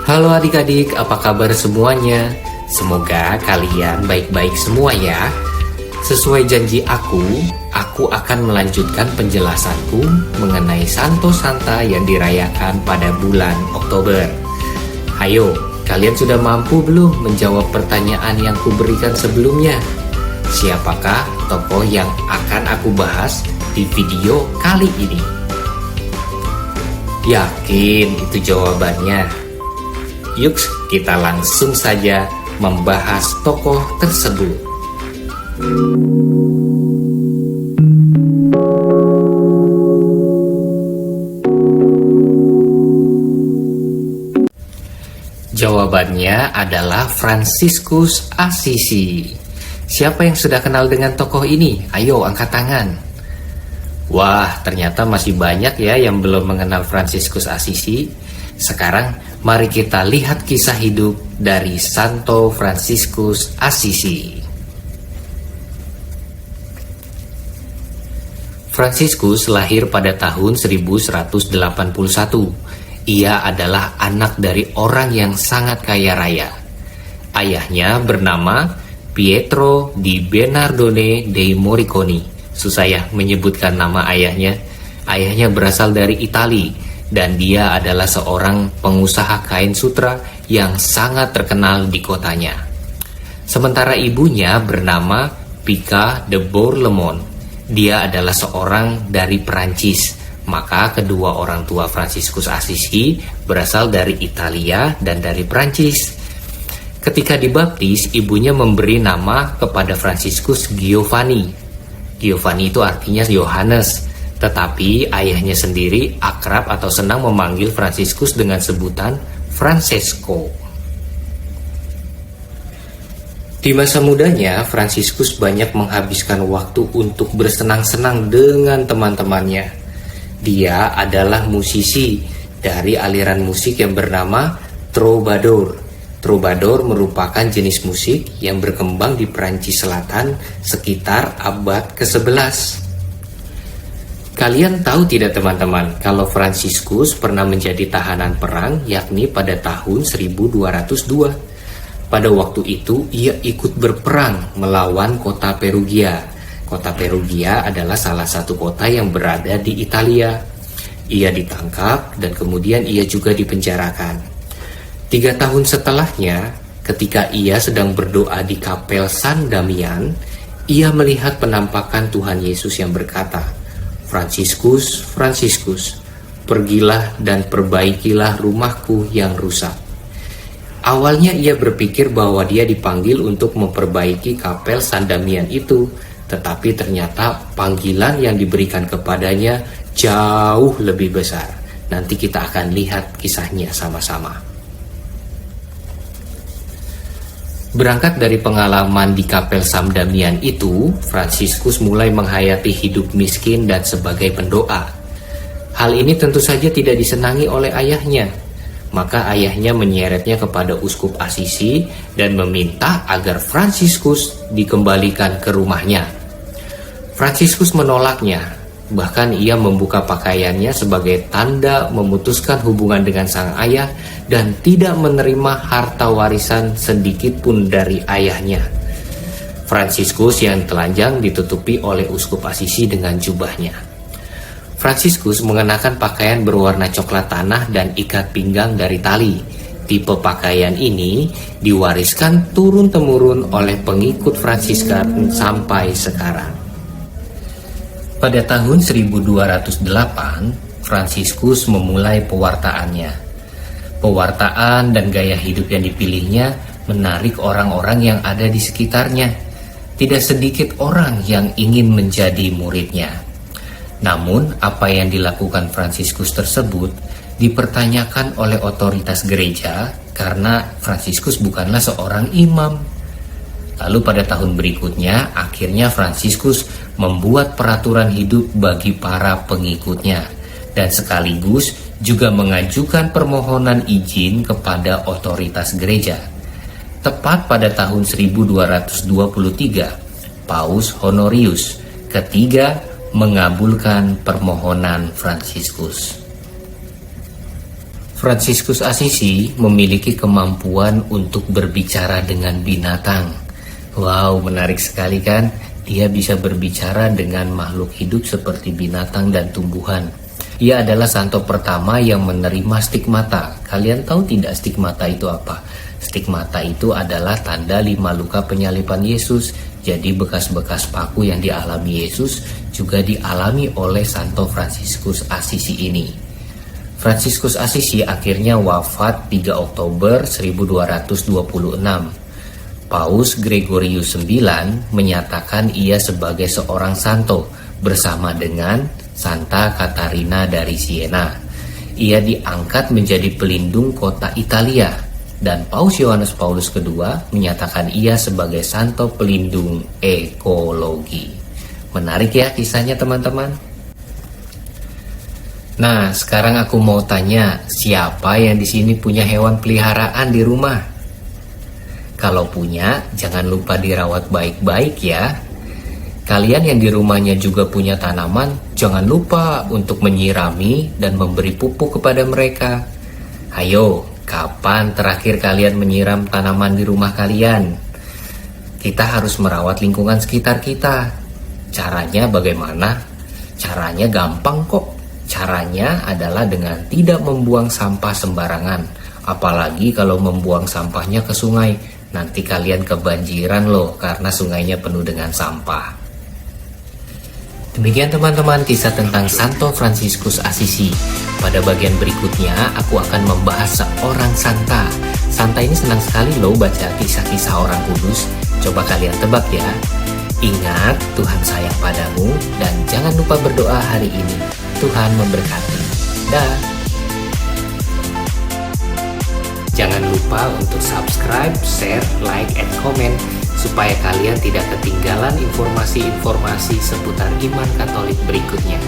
Halo adik-adik, apa kabar semuanya? Semoga kalian baik-baik semua ya. Sesuai janji aku akan melanjutkan penjelasanku mengenai Santo Santa yang dirayakan pada bulan Oktober. Ayo, kalian sudah mampu belum menjawab pertanyaan yang kuberikan sebelumnya? Siapakah tokoh yang akan aku bahas di video kali ini? Yakin itu jawabannya? Yuk, kita langsung saja membahas tokoh tersebut. Jawabannya adalah Fransiskus Assisi. Siapa yang sudah kenal dengan tokoh ini? Ayo angkat tangan. Wah, ternyata masih banyak ya yang belum mengenal Fransiskus Assisi. Sekarang mari kita lihat kisah hidup dari Santo Fransiskus Assisi. Fransiskus lahir pada tahun 1181. Ia adalah anak dari orang yang sangat kaya raya. Ayahnya bernama Pietro di Bernardone dei Morriconi. Susah ya menyebutkan nama ayahnya. Ayahnya berasal dari Italia. Dan dia adalah seorang pengusaha kain sutra yang sangat terkenal di kotanya. Sementara ibunya bernama Pica de Bourlemont. Dia adalah seorang dari Perancis. Maka kedua orang tua Fransiskus Assisi berasal dari Italia dan dari Perancis. Ketika dibaptis, ibunya memberi nama kepada Fransiskus Giovanni. Giovanni itu artinya Yohanes. Tetapi ayahnya sendiri akrab atau senang memanggil Fransiskus dengan sebutan Francesco. Di masa mudanya, Fransiskus banyak menghabiskan waktu untuk bersenang-senang dengan teman-temannya. Dia adalah musisi dari aliran musik yang bernama Troubadour. Troubadour merupakan jenis musik yang berkembang di Perancis Selatan sekitar abad ke-11. Kalian tahu tidak teman-teman, kalau Fransiskus pernah menjadi tahanan perang yakni pada tahun 1202. Pada waktu itu ia ikut berperang melawan kota Perugia. Kota Perugia adalah salah satu kota yang berada di Italia. Ia ditangkap dan kemudian ia juga dipenjarakan. 3 tahun setelahnya, ketika ia sedang berdoa di kapel San Damian, ia melihat penampakan Tuhan Yesus yang berkata, Fransiskus, Fransiskus, pergilah dan perbaikilah rumahku yang rusak. Awalnya ia berpikir bahwa dia dipanggil untuk memperbaiki kapel San Damian itu, tetapi ternyata panggilan yang diberikan kepadanya jauh lebih besar. Nanti kita akan lihat kisahnya sama-sama. Berangkat dari pengalaman di kapel San Damian itu, Fransiskus mulai menghayati hidup miskin dan sebagai pendoa. Hal ini tentu saja tidak disenangi oleh ayahnya. Maka ayahnya menyeretnya kepada Uskup Assisi dan meminta agar Fransiskus dikembalikan ke rumahnya. Fransiskus menolaknya. Bahkan ia membuka pakaiannya sebagai tanda memutuskan hubungan dengan sang ayah dan tidak menerima harta warisan sedikit pun dari ayahnya. Fransiskus yang telanjang ditutupi oleh Uskup Assisi dengan jubahnya. Fransiskus mengenakan pakaian berwarna coklat tanah dan ikat pinggang dari tali. Tipe pakaian ini diwariskan turun-temurun oleh pengikut Fransiskan sampai sekarang. Pada tahun 1208, Fransiskus memulai pewartaannya. Pewartaan dan gaya hidup yang dipilihnya menarik orang-orang yang ada di sekitarnya. Tidak sedikit orang yang ingin menjadi muridnya. Namun, apa yang dilakukan Fransiskus tersebut dipertanyakan oleh otoritas gereja karena Fransiskus bukanlah seorang imam. Lalu pada tahun berikutnya, akhirnya Fransiskus membuat peraturan hidup bagi para pengikutnya dan sekaligus juga mengajukan permohonan izin kepada otoritas gereja. Tepat pada tahun 1223, Paus Honorius ketiga mengabulkan permohonan Fransiskus. Fransiskus Assisi memiliki kemampuan untuk berbicara dengan binatang. Wow, menarik sekali kan? Dia bisa berbicara dengan makhluk hidup seperti binatang dan tumbuhan. Ia adalah santo pertama yang menerima stigmata. Kalian tahu tidak stigmata itu apa? Stigmata itu adalah tanda 5 luka penyaliban Yesus. Jadi bekas-bekas paku yang dialami Yesus juga dialami oleh Santo Fransiskus Assisi ini. Fransiskus Assisi akhirnya wafat 3 Oktober 1226. Paus Gregorius IX menyatakan ia sebagai seorang santo bersama dengan Santa Katarina dari Siena. Ia diangkat menjadi pelindung kota Italia, dan Paus Yohanes Paulus II menyatakan ia sebagai santo pelindung ekologi. Menarik ya kisahnya teman-teman. Nah, sekarang aku mau tanya, siapa yang di sini punya hewan peliharaan di rumah? Kalau punya, jangan lupa dirawat baik-baik ya. Kalian yang di rumahnya juga punya tanaman, jangan lupa untuk menyirami dan memberi pupuk kepada mereka. Ayo, kapan terakhir kalian menyiram tanaman di rumah kalian? Kita harus merawat lingkungan sekitar kita. Caranya bagaimana? Caranya gampang kok. Caranya adalah dengan tidak membuang sampah sembarangan. Apalagi kalau membuang sampahnya ke sungai. Nanti kalian kebanjiran loh karena sungainya penuh dengan sampah. Demikian teman-teman kisah tentang Santo Fransiskus Assisi. Pada bagian berikutnya aku akan membahas seorang santa. Santa ini senang sekali loh baca kisah-kisah orang kudus. Coba kalian tebak ya. Ingat, Tuhan sayang padamu dan jangan lupa berdoa hari ini. Tuhan memberkati. Dah. Jangan lupa untuk subscribe, share, like, and comment supaya kalian tidak ketinggalan informasi-informasi seputar iman Katolik berikutnya.